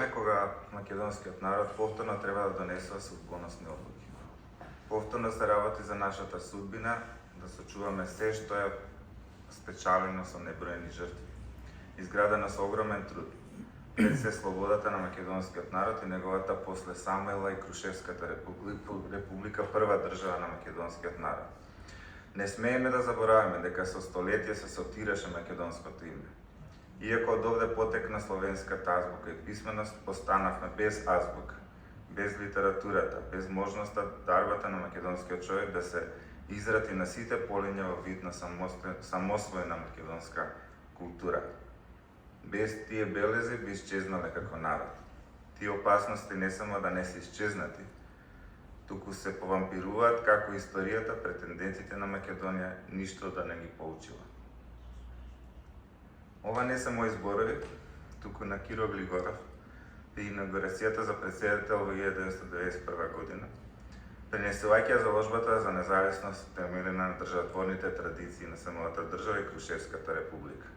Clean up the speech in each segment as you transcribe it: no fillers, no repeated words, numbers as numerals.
време кога македонскиот народ повторно треба да донесува судбоносни одлуки. Повторно се работи за нашата судбина, да сочуваме се што е спечалено со неброени жртви, изградено со огромен труд. Пред се слободата на македонскиот народ и неговата после Самуила и Крушевската република прва држава на македонскиот народ. Не смееме да забораваме дека со столетие се сотираше македонското име. Иако од овде потекна словенската азбука и писменост, останавме без азбука, без литературата, без можноста дарбата на македонскиот човек да се израти на сите полиња во вид на самосвоена македонска култура. Без тие белези би исчезнале како народ. Тие опасности не само да не се исчезнати, туку се повампируваат како историјата, претендентите на Македонија ништо да не ги поучила. Ова не се мои зборови, туку на Киро Глигоров при инаугурацијата за претседател во 1991 година, пренесувајќи заложбата за независност темелена на државотворните традиции на самата држава и Крушевската република.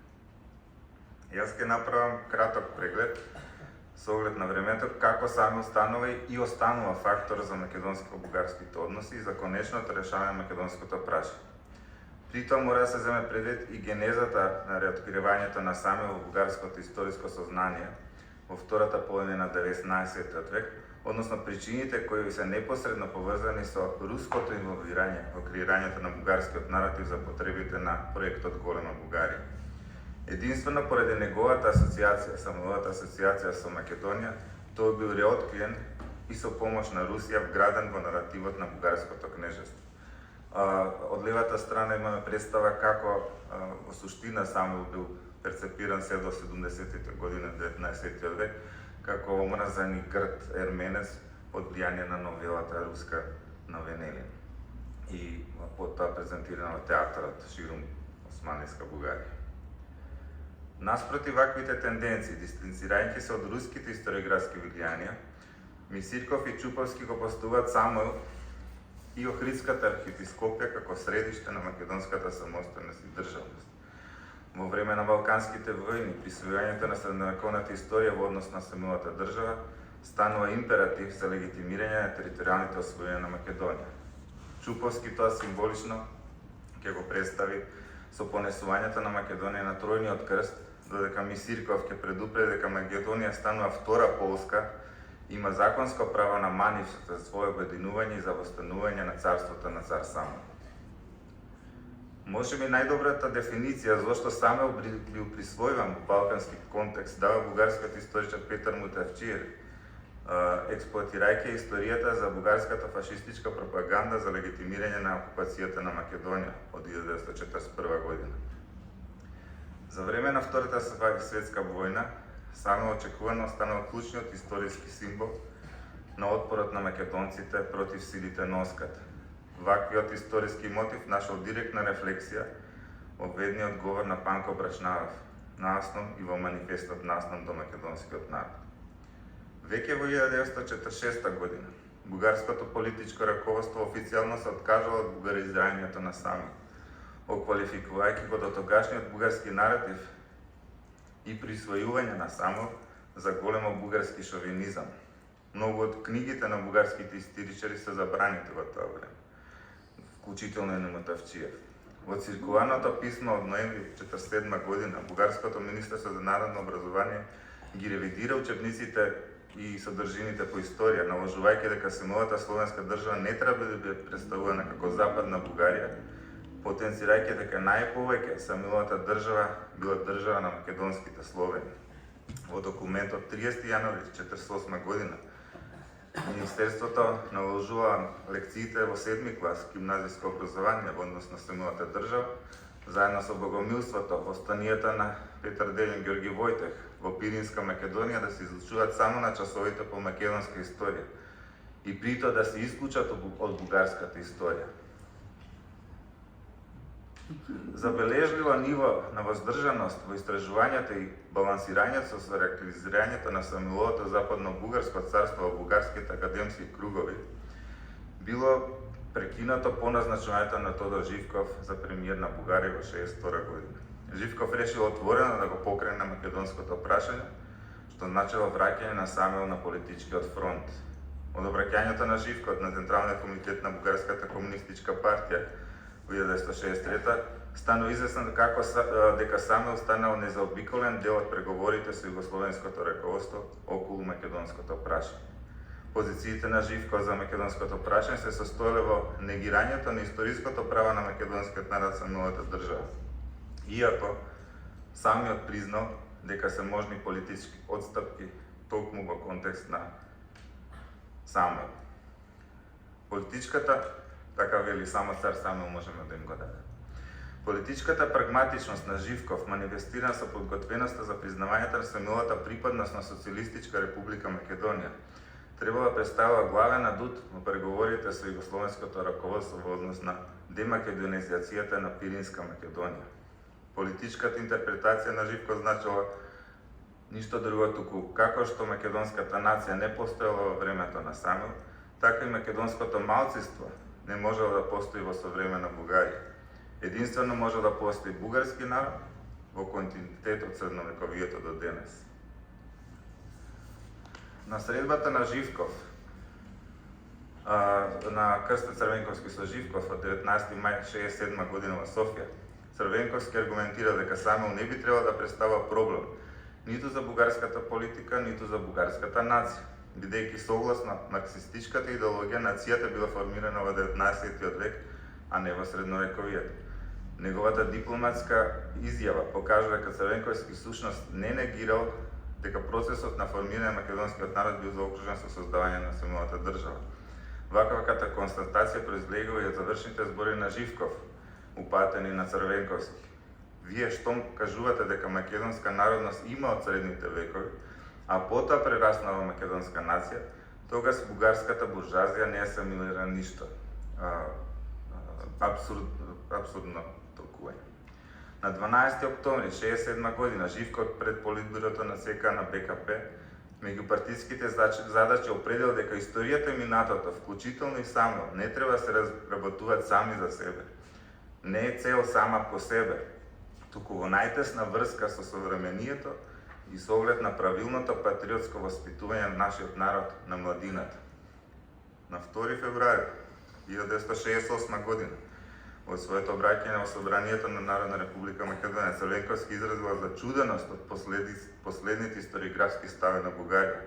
Јас ќе направам краток преглед со оглед на времето како сами устанува и останува фактор за македонско-бугарските односи и за конечното решавање на македонското прашање. При тоа мора да се земе предвид и генезата на реоткривањето на саме во бугарското историско сознание во втората половина на 19 век, односно причините кои се непосредно поврзани со руското инволвирање во креирањето на бугарскиот наратив за потребите на проектот Голема Бугарија. Единствено поради неговата асоциација, самовата асоциација со Македонија, тој бил реоткриен и со помош на Русија вграден во наративот на бугарското кнежество. Од левата страна имаме представа како во суштина Самуил бил перцепиран се до 70-тите години на 19 век како омразан и грд ерменец под влијание на новелата руска на Венелин и потоа презентирана во театарот ширум Османлиска Бугарија. Наспроти ваквите тенденции, дистанцирајќи се од руските историографски влијанија, Мисирков и Чуповски го поставуваат Самуил и Охридската архиепископија како средиште на македонската самостојност и државност. Во време на Балканските војни, присвојувањето на средновековната историја во однос на самата држава станува императив за легитимирање на територијалните освојувања на Македонија. Чуповски тоа символично ќе го представи со понесувањето на Македонија на тројниот крст, додека Мисирков ќе предупреди дека Македонија станува втора Полска, има законско право на манифест за свое обединување и за востанување на царството на цар Самуил. Може би најдобрата дефиниција зошто Самуил бил присвојуван во балкански контекст дава бугарскиот историчар Петар Мутавчиев, експлоатирајќи историјата за бугарската фашистичка пропаганда за легитимирање на окупацијата на Македонија од 1941 година. За време на Втората светска војна, Самуил очекувано станал клучниот историски символ на отпорот на македонците против силите на Оската. Ваквиот историски мотив нашол директна рефлексија во ведниот говор на Панко Брашнавов, наслон и во манифестот наслон до македонскиот народ. Веќе во 1946 година, бугарското политичко раководство официјално се откажало од бугаризирањето на Самуил, оквалификувајќи го до тогашниот бугарски наратив и присвојување на Самуил за големо бугарски шовинизам. Многу од книгите на бугарските историчари се забранети во тоа време, вклучително и на Мутавчиев. Во циркуларното писмо од ноември 1947 година, бугарското министерство за народно образование ги ревидира учебниците и содржините по историја, наложувајќи дека самата словенска држава не треба да биде представувана како Западна Бугарија, потенцирајќи дека најповеќе самата држава била држава на македонските словени. Во документ од 30 јануари 1948 година, Министерството наложува лекциите во 7 клас гимназиско образование во однос на самата држава, заедно со богомилството, останијата на Петар Делин Георги Војтех во Пиринска Македонија да се изучуваат само на часовите по македонска историја и при тоа да се исклучат од бугарската историја. Забележливо ниво на воздржаност во истражувањето и балансирањето со реализирањето на Самуиловото западно-бугарско царство во бугарските академски кругови било прекинато по назначувањето на Тодор Живков за премиер на Бугарија во 1962 година. Живков решил отворено да го покрене македонското прашање, што значило враќање на Самуил на политичкиот фронт. Од обраќањето на Живко на Централниот комитет на Бугарската комунистичка партија во 1963 станува известно дека Самуил станал незаобиколен дел од преговорите со југословенското раководство околу македонското прашање. Позициите на Живко за македонското прашање се состоеле во негирањето на историското право на македонскиот народ за новата држава. Иако самиот признал дека се можни политички отстапки токму во контекст на Самуил. Политичката, така вели само цар Самуил, можеме да им го даде. Политичката прагматичност на Живков манифестира со подготвеноста за признавањето на Самуилата припадност на Социјалистичка република Македонија. Требало да представува главен адут во преговорите со југословенското раководство во однос на демакедонизацијата на Пиринска Македонија. Политичката интерпретација на Живков значила ништо друго туку како што македонската нација не постоела во времето на Самуил, така и македонското малцинство не можело да постои во современа Бугарија. Единствено може да постои бугарски народ во континуитет од средновековието до денес. На средбата на Живков, на крстот Црвенковски со Живков од 19 мај 1967 година во Софија, Црвенковски аргументира дека Самуил не би требало да представува проблем ниту за бугарската политика, ниту за бугарската нација, бидејќи согласно марксистичката идеологија нацијата била формирана во 19 век, а не во средновековието. Неговата дипломатска изјава покажува дека Црвенковски сушност не негирал дека процесот на формирање на македонскиот народ бил заокружен со создавање на самата држава. Ваквата констатација произлегува и од завршните збори на Живков, упатени на Црвенковски. Вие штом кажувате дека македонска народност има од средните векови, а потоа прерасна во македонска нација, тогаш бугарската буржуазија не асимилира ништо. Абсурдно толкување. На 12 октомври 1967 година Живков пред политбирото на ЦК на БКП меѓупартиските задачи определ дека историјата и минатото, вклучително и Самуил, не треба да се разработуваат сами за себе. Не е цел сама по себе, туку во најтесна врска со современието и со оглед на правилното патриотско воспитување на нашиот народ, на младината. На 2 февруари 1968 година, во своето обраќање во Собранието на Народна република Македонија, Црвенковски изразила зачуденост од последните историографски стави на Бугарија,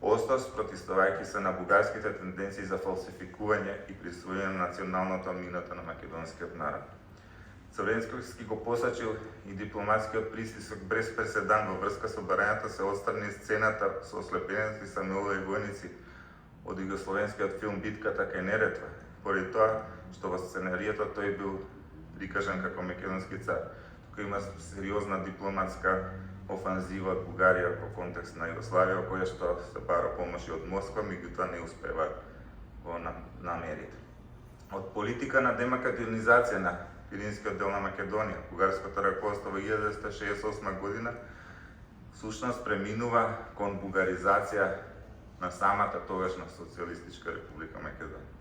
остро спротивставајќи се на бугарските тенденции за фалсификување и присвојање на националното минато на македонскиот народ. Црвенковски го посочил и дипломатскиот притисок без преседан во врска со барањето се отстрани сцената со ослепените Самуилови војници од југословенскиот филм Битката кај Неретва, поради тоа што во сценарието тој бил прикажан како македонски цар. Тука има сериозна дипломатска офанзива од Бугарија во контекст на Југославија, која што се бара помоши од Москва, меѓутоа не успева во намерите. Од политика на демакедонизација на Пиринскиот дел на Македонија, бугарското раководство во 1968 година сушност преминува кон бугаризација на самата тогашна Социјалистичка република Македонија.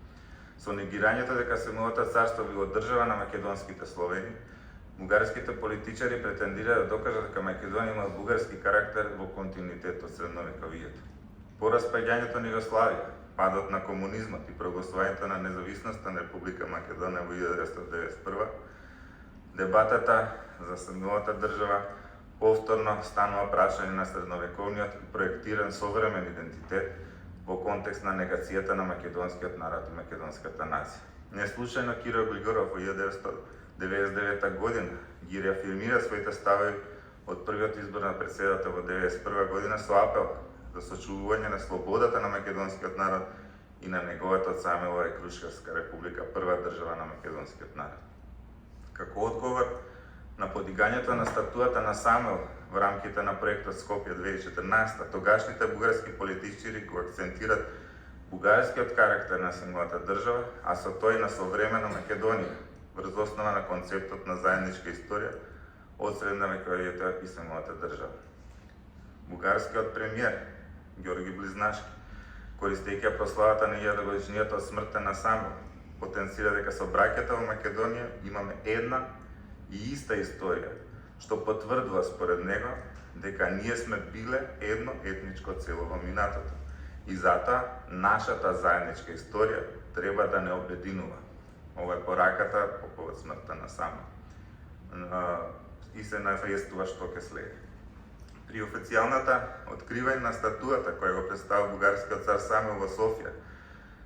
Со негирањето дека Самуилото царство било држава на македонските Словени, бугарските политичари претендира да докажат дека Македонија има бугарски карактер во континуитет од средновековието. По распаѓањето на Југославија, падот на комунизмот и прогласувањето на независноста на Република Македонија во 1991, дебатата за самата држава повторно станува прашање на средновековниот и проектиран современ идентитет во контекст на негацијата на македонскиот народ и македонската нација. Неслучајно Киро Глигоров во 1999 година ги реафирмира своите ставови од првиот избор на председател во 1991 година со апел за сочувување на слободата на македонскиот народ и на неговата од Самуилова и Крушевска република, прва држава на македонскиот народ. Како одговор на подигањето на статуата на Самуил во рамките на проектот Скопје 2014, тогашните бугарски политичари го акцентират бугарскиот карактер на самата држава, а со тој на современа Македонија, врз основа на концептот на заедничка историја од средновековието и самата држава. Бугарскиот премиер Ѓорги Близнашки, користејќи прославата на 1000-годишнината од смртта на Самуил, потенцира дека со браќата во Македонија имаме една и иста историја, што потврдува според него дека ние сме биле едно етничко цело во минатото. И затоа нашата заедничка историја треба да не обединува. Ова е пораката по повод смртта на Самуил. И се навестува што ќе следи. При официјалната откривање на статуата која го представи бугарскиот цар Самуил во Софија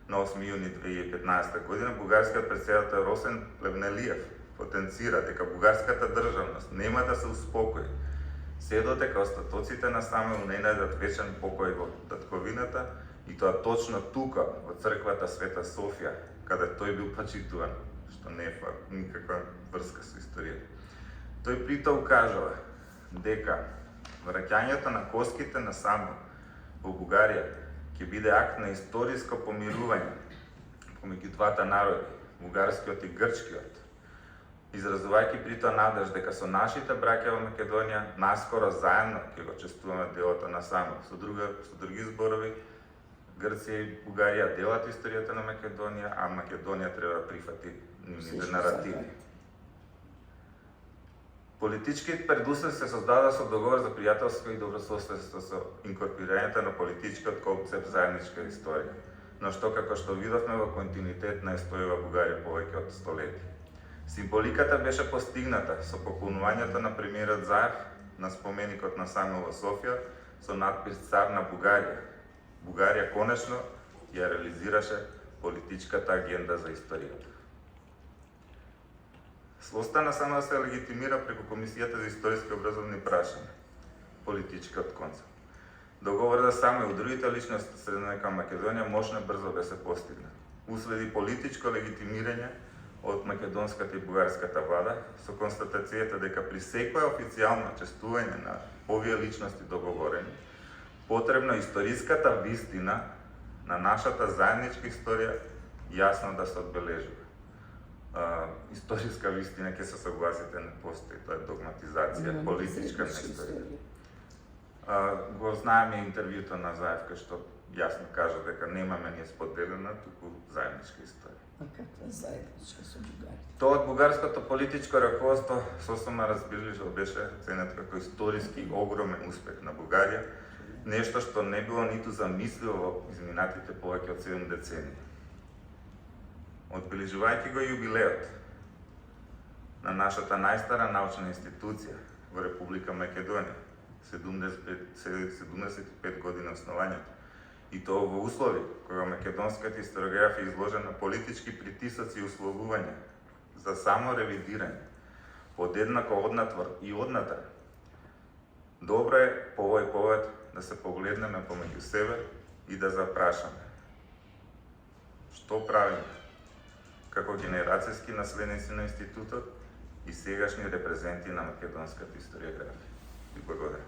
на 8 јуни 2015 година, бугарскиот претседател Росен Плевнелиев потенцира дека бугарската државност нема да се успокои се додека остатоците на Самуил не најдат вечен покој во татковината, и тоа точно тука, во црквата Света Софија, каде тој бил почитуван, што не е никаква врска со историјата. Тој притоа укажува дека враќањето на коските на Самуил во Бугарија ќе биде акт на историско помирување помеѓу двата народи, бугарскиот и грчкиот, изразувајќи притоа надеж дека со нашите браќа во Македонија наскоро заедно ќе го чествуваме делото на Самуил. Со други зборови, Грција и Бугарија делат историјата на Македонија, а Македонија треба да прифати нивните наративи. Политички предуслови се создадоа со договор за пријателство и добрососедство со инкорпирањето на политичкиот концепт заедничка историја, но што како што видовме во континуитет на историјава Бугарија повеќе од столетија. Символиката беше постигната со поклонувањето на премиерот Заев на споменикот на Самуил во Софија со надпис Цар на Бугарија. Бугарија конечно ја реализираше политичката агенда за историјата. Слоста на Самуил се легитимира преку Комисијата за историски образовни прашања, политичкиот концепт. Договор за Самуил и другите личности средна дека Македонија можно брзо да се постигне. Уследи политичко легитимирање од македонската и бугарската влада со констатацијата дека при секоја официјално чествување на овие личности договорени, потребно историската вистина на нашата заедничка историја јасно да се одбележува. Историска вистина, ќе се согласите, не постои, тоа е догматизација, политичка на историја. Го знаеме интервјуто на Заев, кај што јасно кажа дека немаме ние споделена, туку заедничка историја. А каква заедничка со Бугарија? Тоа од бугарското политичко раководство сосема разбирливо беше ценет како историски огромен успех на Бугарија, нешто што не било ниту замисливо во изминатите повеќе од 7 децении. Одбележувајќи го јубилеот на нашата најстара научна институција во Република Македонија, 75 години основањето, и тоа во услови кога македонската историографија е изложена на политички притисоци и условувања за само ревидирање, подеднако однатвор и однатра, добро е по овој повод да се погледнеме помеѓу себе и да запрашаме што правиме како генерацијски наследници на институтот и сегашни репрезенти на македонската историографија. И благодарам.